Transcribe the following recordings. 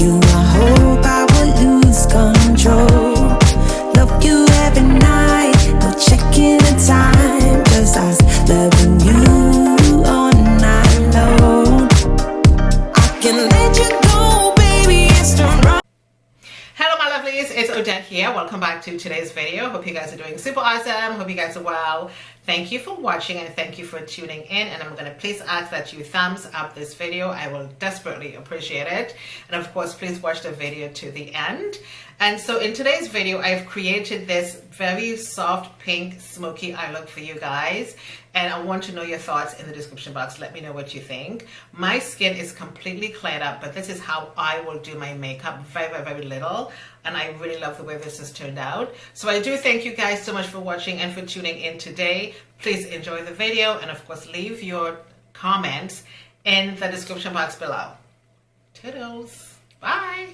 you, I hope I will lose control. Love you every night, no checking the time. Just us loving you all night long. I can let you go, baby, it's the right. Hello my lovelies, it's Odette here. Welcome back to today's video. Hope you guys are doing super awesome. Hope you guys are well. Thank you for watching and thank you for tuning in, and I'm going to please ask that you thumbs up this video. I will desperately appreciate it, and of course please watch the video to the end. And so in today's video I've created this very soft pink smoky eye look for you guys, and I want to know your thoughts in the description box. Let me know what you think. My skin is completely cleared up, but this is how I will do my makeup, very little, and I really love the way this has turned out. So I do thank you guys so much for watching and for tuning in today. Please enjoy the video, and of course leave your comments in the description box below. Toodles, bye.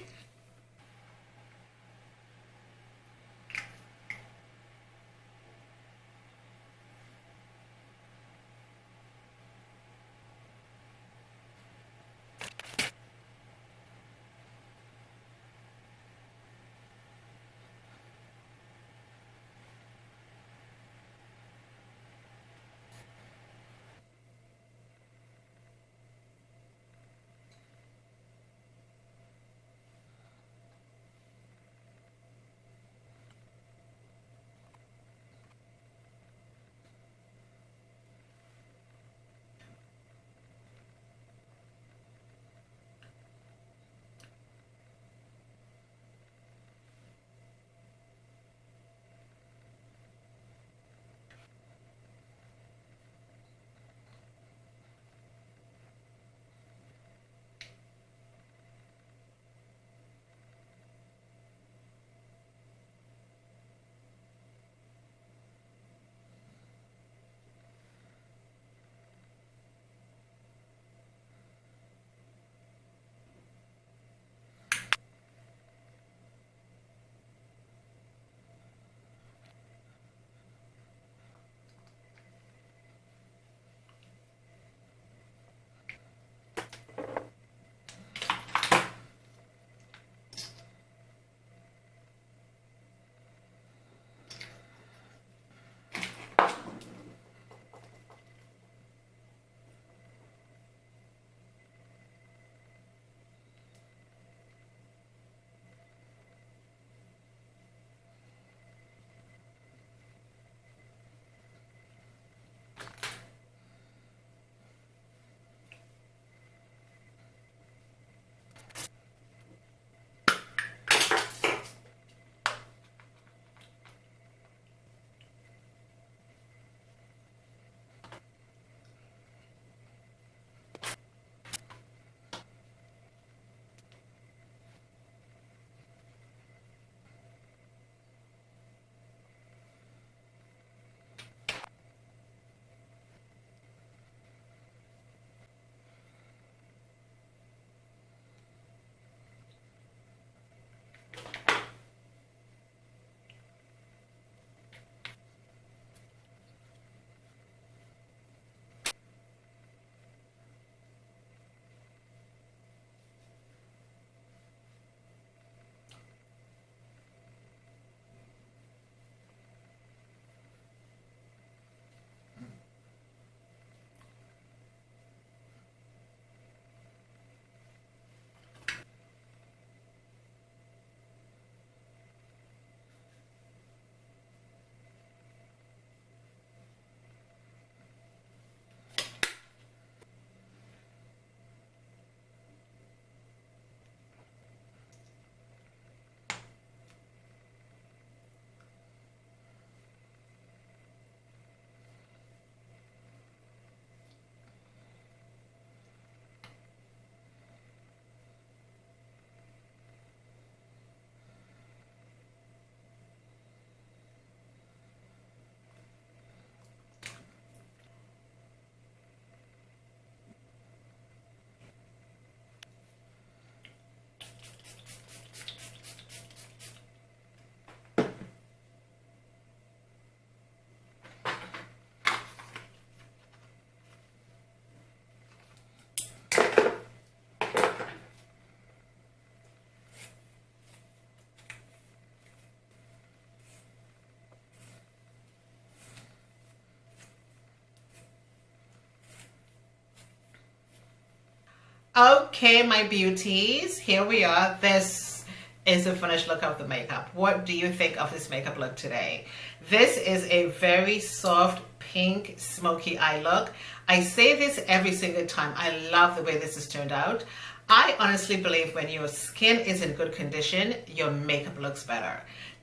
Okay, my beauties, here we are. This is the finished look of the makeup. What do you think of this makeup look today? This is a very soft pink smoky eye look. I say this every single time. I love the way this has turned out. I honestly believe when your skin is in good condition, your makeup looks better.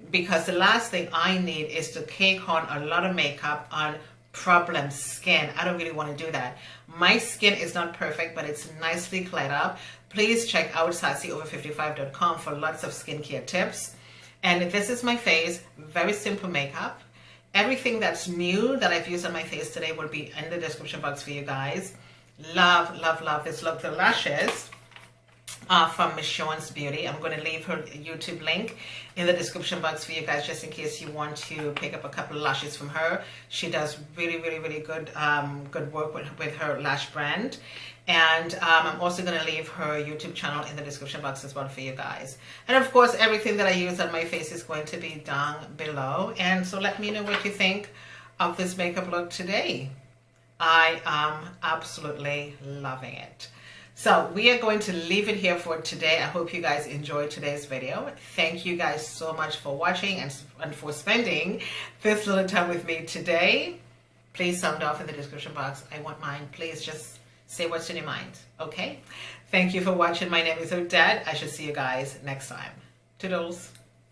Because the last thing I need is to cake on a lot of makeup on problem skin. I don't really want to do that. My skin is not perfect, but it's nicely cleared up. Please check out SassyOver55.com for lots of skincare tips. And this is my face, very simple makeup. Everything that's new that I've used on my face today will be in the description box for you guys. Love, love, love this look. The lashes from Miss ShaunzBeauty. I'm going to leave her YouTube link in the description box for you guys, just in case you want to pick up a couple of lashes from her. She does really, really, really good good work with her lash brand. And I'm also going to leave her YouTube channel in the description box as well for you guys. And of course, everything that I use on my face is going to be down below. And so let me know what you think of this makeup look today. I am absolutely loving it. So we are going to leave it here for today. I hope you guys enjoyed today's video. Thank you guys so much for watching and for spending this little time with me today. Please sound off in the description box. I want mine. Please just say what's in your mind. Okay? Thank you for watching. My name is Odette. I shall see you guys next time. Toodles.